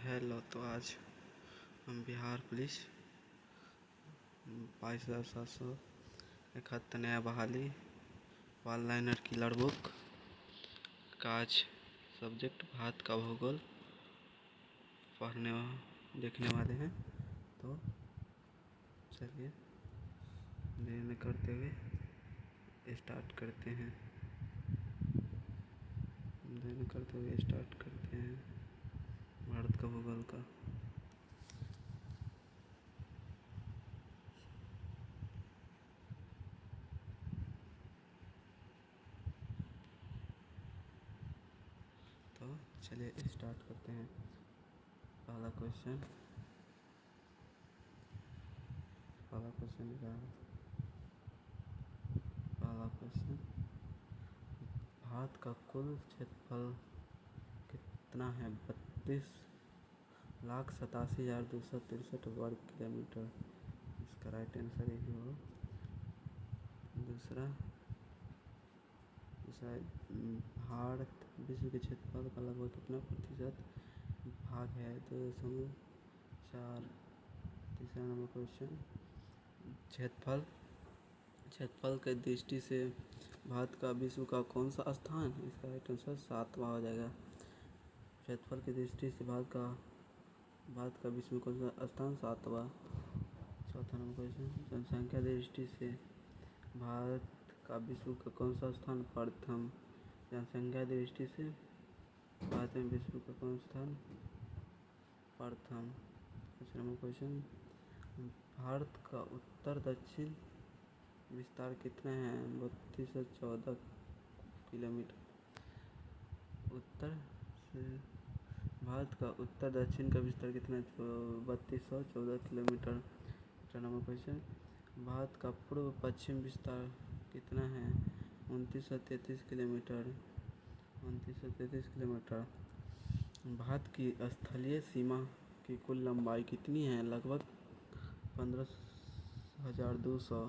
Hello. तो आज हम बिहार पुलिस 22,771 नया बहाली वाल लाइनर किलर बुक का आज सब्जेक्ट भारत का भूगोल देखने वाले हैं। तो चलिए देर न करते हुए स्टार्ट करते हैं। भारत का भूगोल का। तो चलिए स्टार्ट करते हैं। पहला क्वेश्चन भारत का कुल क्षेत्रफल कितना है? 32,87,263 वर्ग किलोमीटर। इसका राइट आंसर यही होगा। दूसरा, भारत विश्व के क्षेत्रफल का लगभग कितना प्रतिशत भाग है? 2.4। तीसरा नंबर क्वेश्चन, क्षेत्रफल के दृष्टि से भारत का विश्व का कौन सा स्थान? इसका राइट आंसर 7वां हो जाएगा। क्षेत्रफल की दृष्टि से भारत का विश्व में कौन सा स्थान? 7वां। चौथा नंबर क्वेश्चन, जनसंख्या दृष्टि से भारत का विश्व का कौन सा स्थान? प्रथम। जनसंख्या दृष्टि से भारत में विश्व का कौन सा स्थान? प्रथम। पाँचवा नंबर क्वेश्चन, भारत का उत्तर दक्षिण विस्तार कितना है? 3214 किलोमीटर। भारत का उत्तर दक्षिण का विस्तार कितना है? 3214 किलोमीटर। छठा नंबर क्वेश्चन, भारत का पूर्व पश्चिम विस्तार कितना है? 2933 किलोमीटर। भारत की स्थलीय सीमा की कुल लंबाई कितनी है? लगभग 15,200।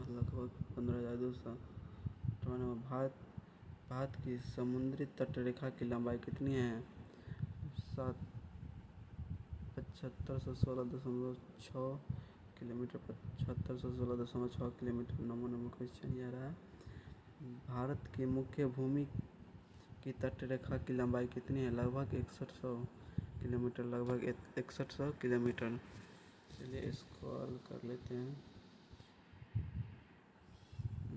भारत की समुद्री तटरेखा की लंबाई कितनी है? 7516.6 किलोमीटर। 7516.6 किलोमीटर। नंबर क्वेश्चन यह रहा, भारत की मुख्य भूमि की तटरेखा की लंबाई कितनी है? लगभग 6100 किलोमीटर। चलिए इसको हल कर लेते हैं।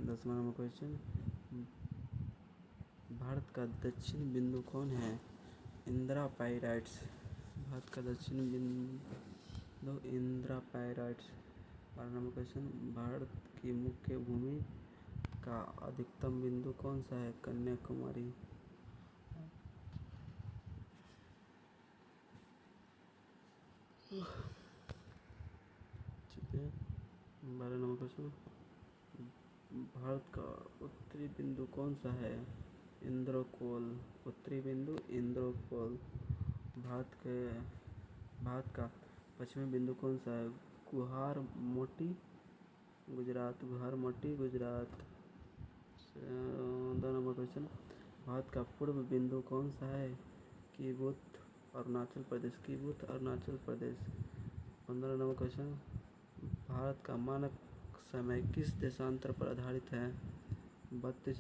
10वां नंबर क्वेश्चन, भारत का दक्षिण बिंदु कौन है? इंदिरा पाइराइट्स। भारत का दक्षिण बिंदु Indira pyrites. 12 number question, Bharat की मुख्य भूमि का अधिकतम बिंदु कौन सा है? कन्याकुमारी। 12 नंबर क्वेश्चन, भारत का उत्तरी बिंदु कौन सा है? इंद्रकोल। उत्तरी बिंदु इंद्रकोल। भारत का पश्चिमी बिंदु कौन सा है? गुवाहाटी गुजरात। 2 नंबर क्वेश्चन, भारत का पूर्व बिंदु कौन सा है? किबुत अरुणाचल प्रदेश। 15 नंबर क्वेश्चन, भारत का मानक समय किस देशांतर पर आधारित है? 32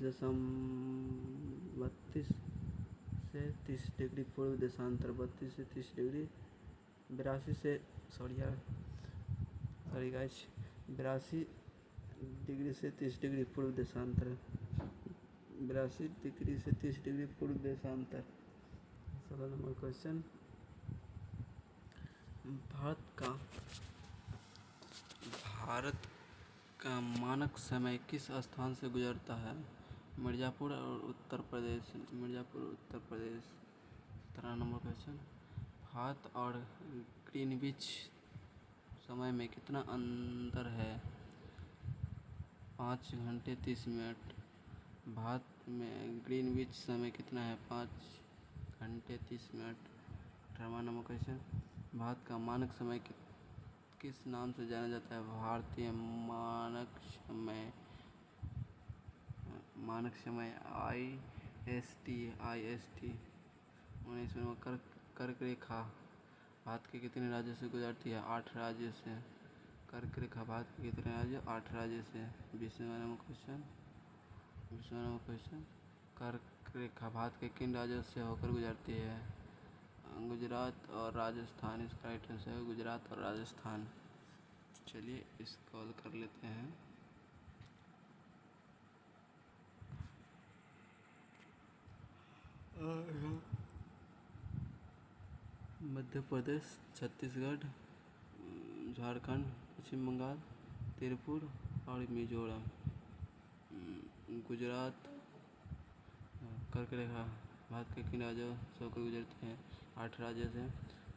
से 30 डिग्री पूर्व देशांतर। 32 से 30 डिग्री। 82 डिग्री से 30 डिग्री पूर्व देशांतर। 82 डिग्री से 30 डिग्री पूर्व देशांतर। 16 नंबर क्वेश्चन, भारत का मानक समय किस स्थान से गुजरता है? मिर्ज़ापुर उत्तर प्रदेश। 17 नंबर क्वेश्चन, भारत और ग्रीनविच समय में कितना अंतर है? 5 घंटे 30 मिनट। भारत में ग्रीनविच समय कितना है? 5 घंटे 30 मिनट। 18वां नंबर क्वेश्चन, भारत का मानक समय किस नाम से जाना जाता है? भारतीय मानक समय IST। 19 कर्क रेखा भारत के कितने राज्यों से गुजरती है? 8 राज्यों से। कर्क रेखा भारत के कितने राज्यों? 8 राज्यों से। 20वां नंबर क्वेश्चन। कर्क रेखा भारत के किन राज्यों से होकर गुजरती है? गुजरात और राजस्थान। इसका राइट आंसर है गुजरात और राजस्थान। चलिए इसको हल कर लेते हैं। मध्य प्रदेश, छत्तीसगढ़, झारखंड, पश्चिम बंगाल, त्रिपुरा और मिजोरम। गुजरात। कर्क रेखा भारत के किन राज्यों से होकर गुजरती है? 8 राज्यों से।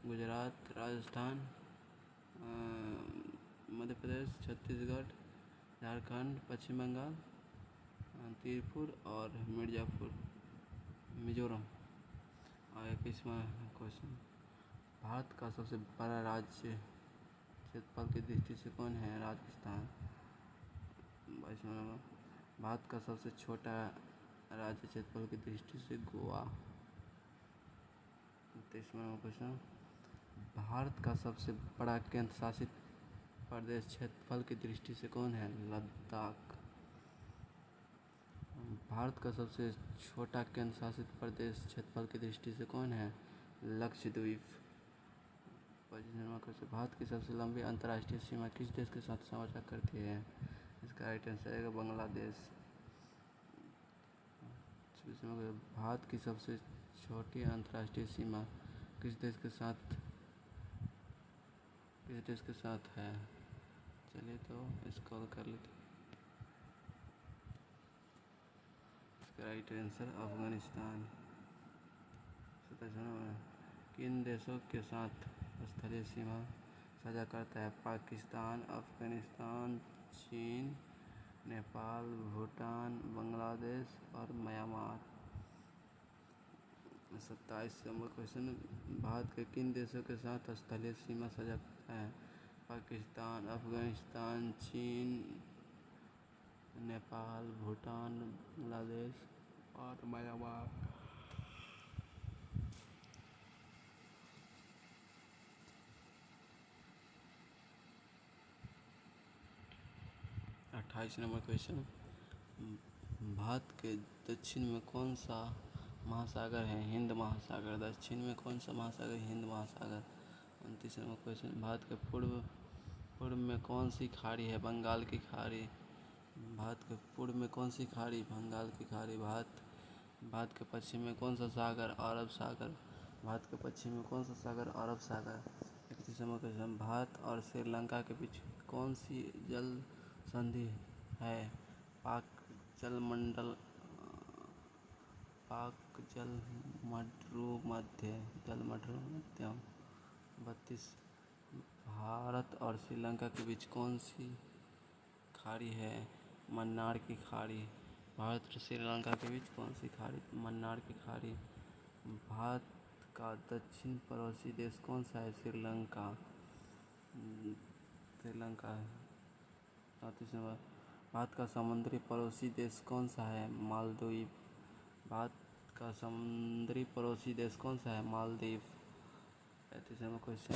गुजरात, राजस्थान, मध्य प्रदेश, छत्तीसगढ़, झारखंड, पश्चिम बंगाल, त्रिपुरा और मिजोरम। और 21वां क्वेश्चन। भारत का सबसे बड़ा राज्य क्षेत्रफल की दृष्टि से कौन है? राजस्थान। 22वां नंबर। भारत का सबसे छोटा राज्य क्षेत्रफल की दृष्टि से गोवा। 23वां नंबर क्वेश्चन। भारत का सबसे बड़ा केंद्र शासित प्रदेश क्षेत्रफल की दृष्टि से कौन है? लद्दाख। भारत का सबसे छोटा केंद्र शासित प्रदेश क्षेत्रफल की दृष्टि से कौन है? लक्षद्वीप। 25वां क्वेश्चन। भारत की सबसे लंबी अंतर्राष्ट्रीय सीमा किस देश के साथ साझा करती है? इसका राइट आंसर है बांग्लादेश। 26वां क्वेश्चन। भारत की सबसे छोटी अंतर्राष्ट्रीय सीमा किस देश के साथ है? चलिए तो इसको हल कर लेते हैं। इसका राइट आंसर अफगानिस्तान। 27वां नंबर। किन देशों के साथ स्थलीय सीमा साझा करता है? पाकिस्तान, अफगानिस्तान, चीन, नेपाल, भूटान, बांग्लादेश और म्यांमार। 27वां नंबर क्वेश्चन। भारत के किन देशों के साथ स्थलीय सीमा साझा करता है? पाकिस्तान, अफगानिस्तान, चीन, नेपाल, भूटान, बांग्लादेश और म्यांमार। 28 number question. भारत के दक्षिण में कौन सा महासागर है? हिंद महासागर। दक्षिण में कौन सा महासागर? हिंद महासागर। 29 नंबर क्वेश्चन। भारत के पूर्व में कौन सी खाड़ी है? बंगाल की खाड़ी। भारत के पूर्व में कौन सी खाड़ी? बंगाल की खाड़ी। भारत के पश्चिम में कौन सा सागर? अरब सागर। भारत के पश्चिम में कौन सा सागर? अरब सागर। 31 नंबर क्वेश्चन। भारत और श्रीलंका के बीच कौन सी जल संधि है? पाक जल मध्यम। 32। भारत और श्रीलंका के बीच कौन सी खाड़ी है? मन्नार की खाड़ी। भारत और श्रीलंका के बीच कौन सी खाड़ी? मन्नार की खाड़ी। भारत का दक्षिण पड़ोसी देश कौन सा है? श्रीलंका। 34 नंबर। भारत का समुद्री पड़ोसी देश कौन सा है? मालदीव। भारत का समुद्री पड़ोसी देश कौन सा है? मालदीव। 35 number question.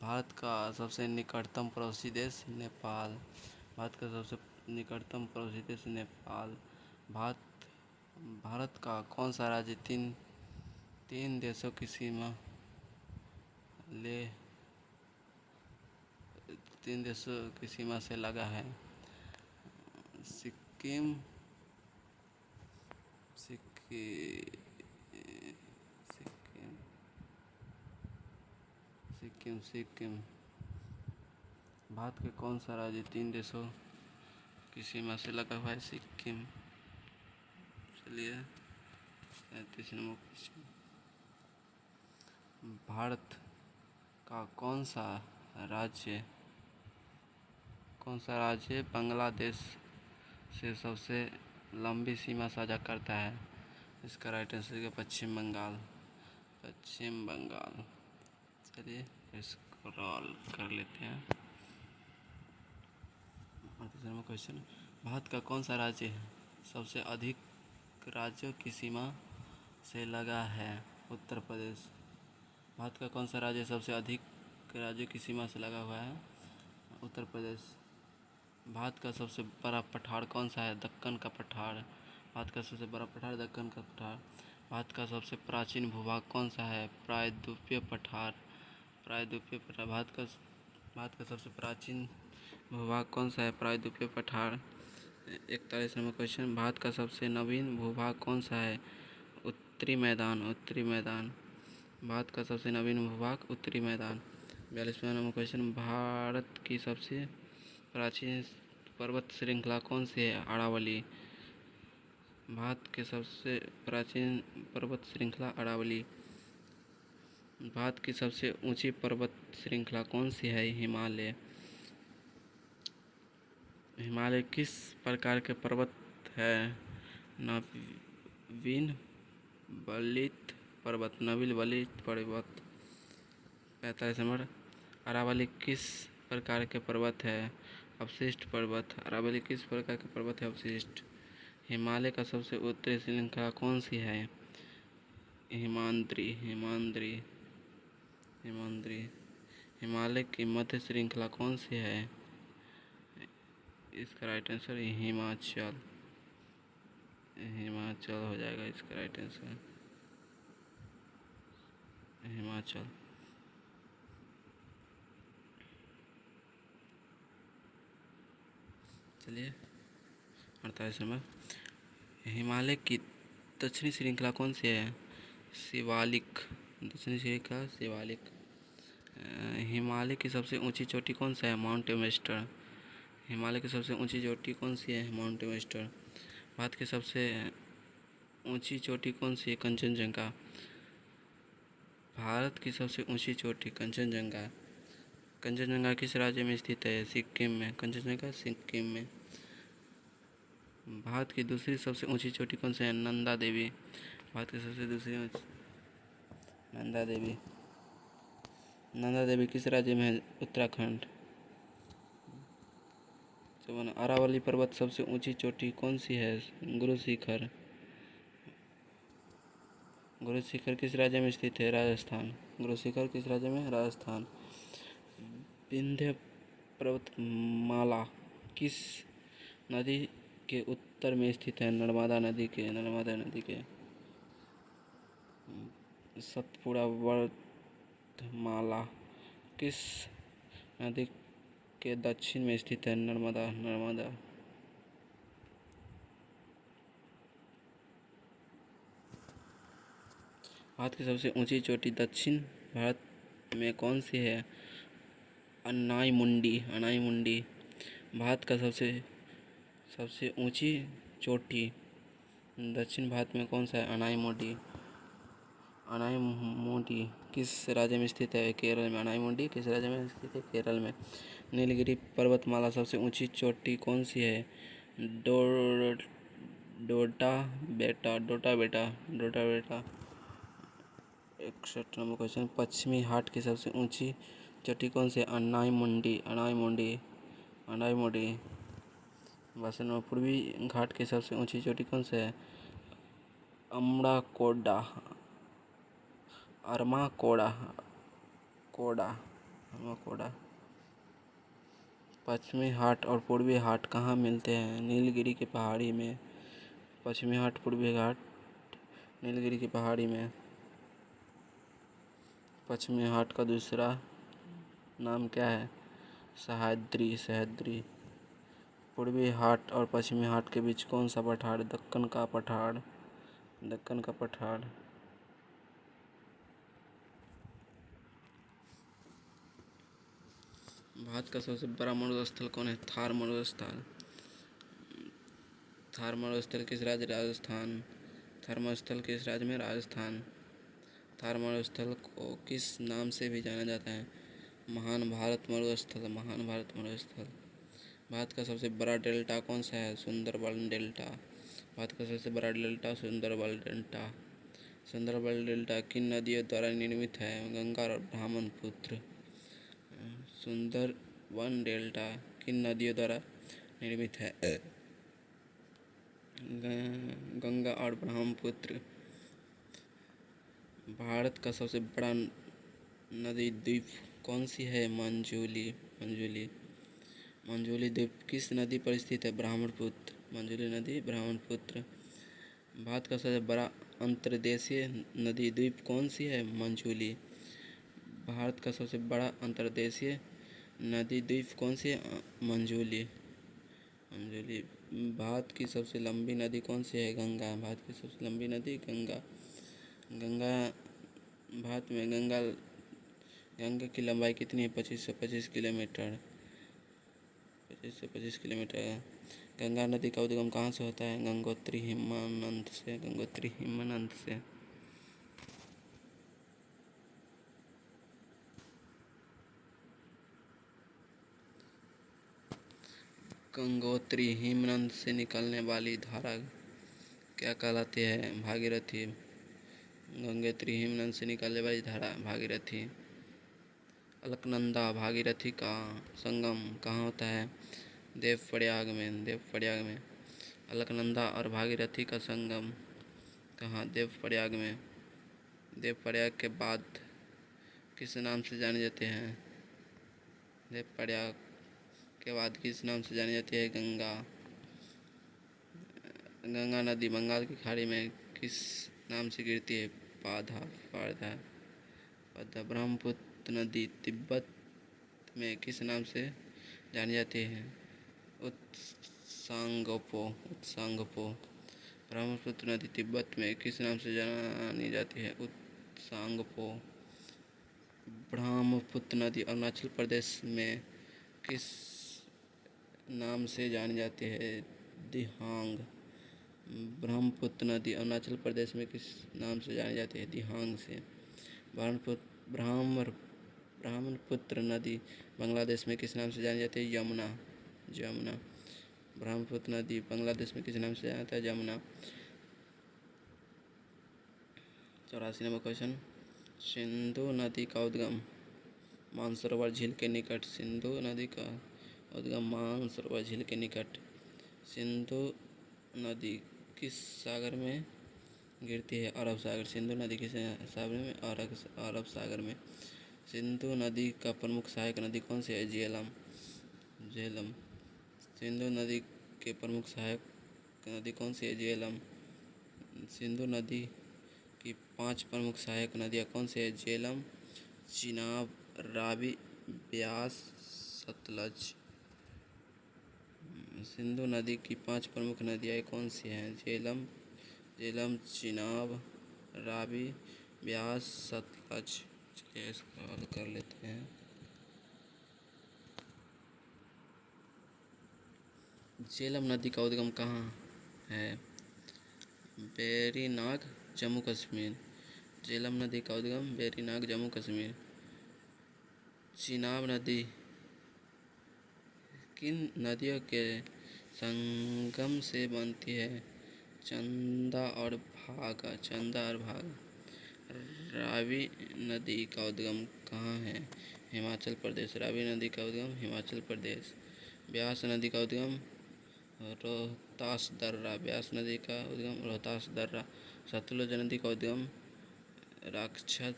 भारत का सबसे निकटतम पड़ोसी देश? नेपाल। भारत का सबसे निकटतम पड़ोसी देश नेपाल। भारत का कौन सा राज्य तीन देशों की सीमा ले तीन देशों की सीमा से लगा है? सिक्किम, सिक्किम। भारत के कौन सा राज्य 3 देशों की सीमा से लगा हुआ है? सिक्किम। चलिए 33 नंबर क्वेश्चन। भारत का कौन सा राज्य बांग्लादेश से सबसे लंबी सीमा साझा करता है? इसका राइट आंसर है पश्चिम बंगाल। चलिए इसको रोल कर लेते हैं। 38 नंबर क्वेश्चन। भारत का कौन सा राज्य सबसे अधिक राज्यों की सीमा से लगा है? उत्तर प्रदेश। भारत का कौन सा राज्य सबसे अधिक राज्यों की सीमा से लगा हुआ है? उत्तर प्रदेश। भारत का सबसे बड़ा पठार कौन सा है? दक्कन का पठार। भारत का सबसे बड़ा पठार दक्कन का पठार। भारत का सबसे प्राचीन भूभाग कौन सा है? प्रायद्वीपीय पठार। प्रायद्वीपीय पठार। भारत का सबसे प्राचीन भूभाग कौन सा है? प्रायद्वीपीय पठार। 41 नंबर क्वेश्चन, भारत का सबसे नवीन भूभाग कौन सा है? उत्तरी मैदान। उत्तरी मैदान। भारत का सबसे नवीन भूभाग उत्तरी मैदान। 42वां नंबर क्वेश्चन, भारत की सबसे प्राचीन पर्वत श्रृंखला कौन सी है? अरावली। भारत की सबसे प्राचीन पर्वत श्रृंखला अरावली। भारत की सबसे ऊंची पर्वत श्रृंखला कौन सी है? हिमालय। हिमालय किस प्रकार के पर्वत है? नवीन वलित पर्वत। नवीन वलित पर्वत। 45 नंबर, अरावली किस प्रकार के पर्वत है? अवशिष्ट पर्वत। अरावली किस प्रकार के पर्वत है? अवशिष्ट। हिमालय का सबसे उत्तरी श्रृंखला कौन सी है? हिमाद्री। हिमाद्री। हिमाद्री। हिमालय की मध्य श्रृंखला कौन सी है? इसका राइट आंसर हिमाचल। हिमाचल हो जाएगा इसका राइट आंसर, हिमाचल। चलिए 48 नंबर, हिमालय की दक्षिणी श्रृंखला कौन सी है? शिवालिक। दक्षिणी श्रृंखला शिवालिक। हिमालय की सबसे ऊंची चोटी कौन सा है? Mount Everest. हिमालय की सबसे ऊंची चोटी कौन सी है? Mount Everest. भारत की सबसे ऊंची चोटी कौन सी है? कंचनजंगा। भारत की सबसे ऊंची चोटी कंचनजंगा। कंचनजंगा किस राज्य में स्थित है? सिक्किम में। कंचनजंगा सिक्किम में। भारत की दूसरी सबसे ऊंची चोटी कौन सी है? नंदा देवी। भारत की सबसे दूसरी नंदा देवी। नंदा देवी किस राज्य में है? उत्तराखंड। अरावली पर्वत सबसे ऊंची चोटी कौन सी है? गुरु शिखर। गुरु शिखर किस राज्य में स्थित है? राजस्थान। गुरु शिखर किस राज्य में? राजस्थान। विंध्य पर्वतमाला किस नदी के उत्तर में स्थित है? नर्मदा नदी के। नर्मदा नदी के। सतपुड़ा वर्धमाला किस नदी के दक्षिण में स्थित है? नर्मदा। नर्मदा। भारत की सबसे ऊंची चोटी दक्षिण भारत में कौन सी है? अन्नाई मुंडी। अनाई मुंडी। भारत का सबसे ऊंची चोटी दक्षिण भारत में कौन सा है? अनाई मुंडी। अनाई मुंडी किस राज्य में स्थित है? केरल में। अनाई मुंडी किस राज्य में स्थित है? केरल में। नीलगिरी पर्वतमाला सबसे ऊंची चोटी कौन सी है? डोडा बेटा। डोडा बेटा। डोडा बेटा। 61 नंबर क्वेश्चन, पश्चिमी घाट की सबसे ऊंची चोटी कौन सी है? अनाई मुंडी। अनाई मुंडी। अनाई मुंडी। पूर्वी घाट की सबसे ऊंची चोटी कौन सी है? अमराकोड़ा। अरमाकोड़ा। कोड़ा। अरमाकोड़ा। पश्चिमी घाट और पूर्वी घाट कहाँ मिलते हैं? नीलगिरी की पहाड़ी में। पश्चिमी घाट पूर्वी घाट नीलगिरी की पहाड़ी में। पश्चिमी घाट का दूसरा नाम क्या है? सह्याद्री। सह्याद्री। पूर्वी घाट और पश्चिमी घाट के बीच कौन सा पठार? दक्कन का पठार। दक्कन का पठार। भारत का सबसे बड़ा मरुस्थल कौन है? थार मरुस्थल। थार मरुस्थल किस राज्य? राजस्थान। थार मरुस्थल किस राज्य में? राजस्थान। थार मरुस्थल को किस नाम से भी जाना जाता है? महान भारत मरुस्थल। महान भारत मरुस्थल। भारत का सबसे बड़ा डेल्टा कौन सा है? सुंदरबन डेल्टा। भारत का सबसे बड़ा delta Sundarban delta. Sundarban delta किन नदियों द्वारा निर्मित है? गंगा और ब्रह्मपुत्र। सुंदरबन डेल्टा किन नदियों द्वारा निर्मित है? गंगा और ब्रह्मपुत्र। भारत का सबसे बड़ा नदी द्वीप कौन सी है? मंजूली। मंजूली। मंजूली द्वीप किस नदी पर स्थित है? ब्रह्मपुत्र। मंजूली नदी ब्रह्मपुत्र। भारत का सबसे बड़ा अंतर्देशीय नदी द्वीप कौन सी है? मंजूली। भारत का सबसे बड़ा अंतर्देशीय नदी द्वीप कौन सी है? मंजूली। मंजूली। भारत की सबसे लंबी नदी कौन सी है? गंगा। भारत की सबसे लंबी नदी गंगा। गंगा। भारत में गंगा की लंबाई कितनी है? 25 किलोमीटर। 25 किलोमीटर। गंगा नदी का उद्गम कहाँ से होता है? गंगोत्री हिमानंद से। गंगोत्री हिमानंद से। गंगोत्री हिमनद से निकलने वाली धारा क्या कहलाती है? भागीरथी। गंगोत्री हिमनद से निकलने वाली धारा भागीरथी। अलकनंदा भागीरथी का संगम कहाँ होता है? देवप्रयाग में। देवप्रयाग में। अलकनंदा और भागीरथी का संगम कहाँ? देवप्रयाग में। देवप्रयाग के बाद किस नाम से जाने जाते हैं? देवप्रयाग के बाद किस नाम से जानी जाती है? गंगा। गंगा नदी बंगाल की खाड़ी में किस नाम से गिरती है? पाधा। पाधा। पाधा। ब्रह्मपुत्र नदी तिब्बत में किस नाम से जानी जाती है? उत्सांगपो। उत्सांगपो। ब्रह्मपुत्र नदी तिब्बत में किस नाम से जानी जाती है? उत्सांगपो। ब्रह्मपुत्र नदी अरुणाचल प्रदेश में किस नाम से जानी जाती है? दिहांग। ब्रह्मपुत्र नदी अरुणाचल प्रदेश में किस नाम से जानी जाती है? दिहांग से। ब्रह्मपुत्र नदी बांग्लादेश में किस नाम से जानी जाती है? यमुना। जमुना। ब्रह्मपुत्र नदी बांग्लादेश में किस नाम से जाना जाता है? जमुना। 84 number question. सिंधु नदी का उद्गम मानसरोवर झील के निकट। सिंधु नदी का उद्गम मानसरोवर झील के निकट। सिंधु नदी किस सागर में गिरती है? अरब सागर। सिंधु नदी किस सागर में? अरब सागर में। सिंधु नदी का प्रमुख सहायक नदी कौन सी है? झेलम। झेलम। सिंधु नदी के प्रमुख सहायक नदी कौन सी है? झेलम। सिंधु नदी की 5 प्रमुख सहायक नदियाँ कौन सी है? झेलम, चिनाब, रावी, ब्यास, सतलज। सिंधु नदी की 5 प्रमुख नदियाँ कौन सी हैं? झेलम, चिनाब, रावी, ब्यास, सतलज। चलिए इसको हल कर लेते हैं। झेलम नदी का उद्गम कहाँ है? वेरीनाग, जम्मू कश्मीर। झेलम नदी का उद्गम वेरीनाग, जम्मू कश्मीर। चिनाब नदी किन नदियों के संगम से बनती है? चंदा और भागा। चंदा और भागा। रावी नदी का उद्गम कहाँ है? हिमाचल प्रदेश। रावी नदी का उद्गम हिमाचल प्रदेश। ब्यास नदी का उद्गम रोहतास दर्रा। ब्यास नदी का उद्गम रोहतास दर्रा। सतलुज नदी का उद्गम राक्षस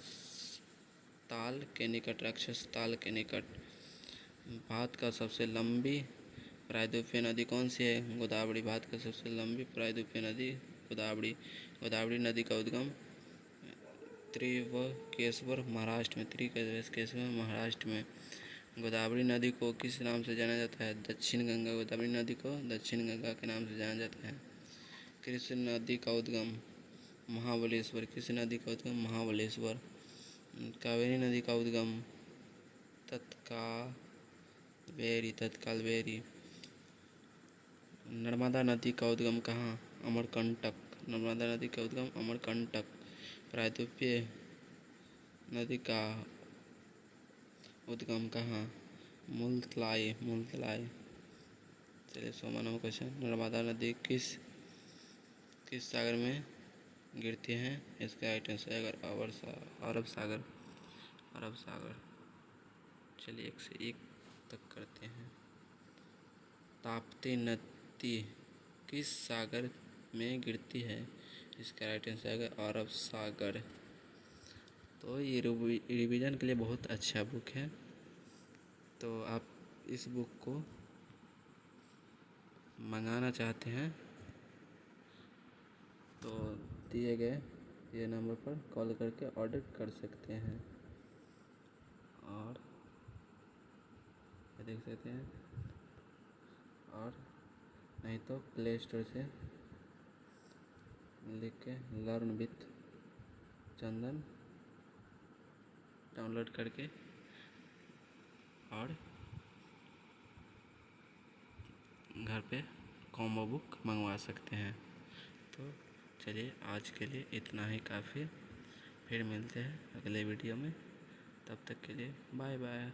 ताल के निकट। राक्षस ताल के निकट। भारत का सबसे लंबी प्रायद्वीपीय नदी कौन सी है? गोदावरी। भारत का सबसे लंबी प्रायद्वीपीय नदी गोदावरी। गोदावरी नदी का उद्गम त्रिवेकेश्वर महाराष्ट्र में। त्रिवेकेश्वर महाराष्ट्र में। गोदावरी नदी को किस नाम से जाना जाता है? दक्षिण गंगा। गोदावरी नदी को दक्षिण गंगा के नाम से जाना जाता है। कृष्ण नदी का उद्गम महाबलेश्वर। कृष्ण नदी का उद्गम महाबलेश्वर। कावेरी नदी का उद्गम तत्कालवेरी। नर्मदा नदी का उद्गम कहाँ? अमरकंटक। नर्मदा नदी का उद्गम अमरकंटक। प्रायद्वीपीय नदी का उद्गम कहाँ? मुलतलाई। मुलतलाई। चलिए 100वां नंबर क्वेश्चन। नर्मदा नदी किस सागर में गिरती हैं? इसका राइट आंसर है अरब सागर। अरब सागर। चलिए 1 से 1 तक करते हैं। ताप्ती नदी किस सागर में गिरती है? इसका राइट आंसर है अरब सागर। तो ये रिवीजन के लिए बहुत अच्छा बुक है। तो आप इस बुक को मंगाना चाहते हैं तो दिए गए ये नंबर पर कॉल करके ऑर्डर कर सकते हैं। और देख सकते हैं, और नहीं तो प्ले स्टोर से लिख के लर्न विथ चंदन डाउनलोड करके और घर पे कॉम्बो बुक मंगवा सकते हैं। तो चलिए आज के लिए इतना ही काफ़ी, फिर मिलते हैं अगले वीडियो में। तब तक के लिए बाय बाय।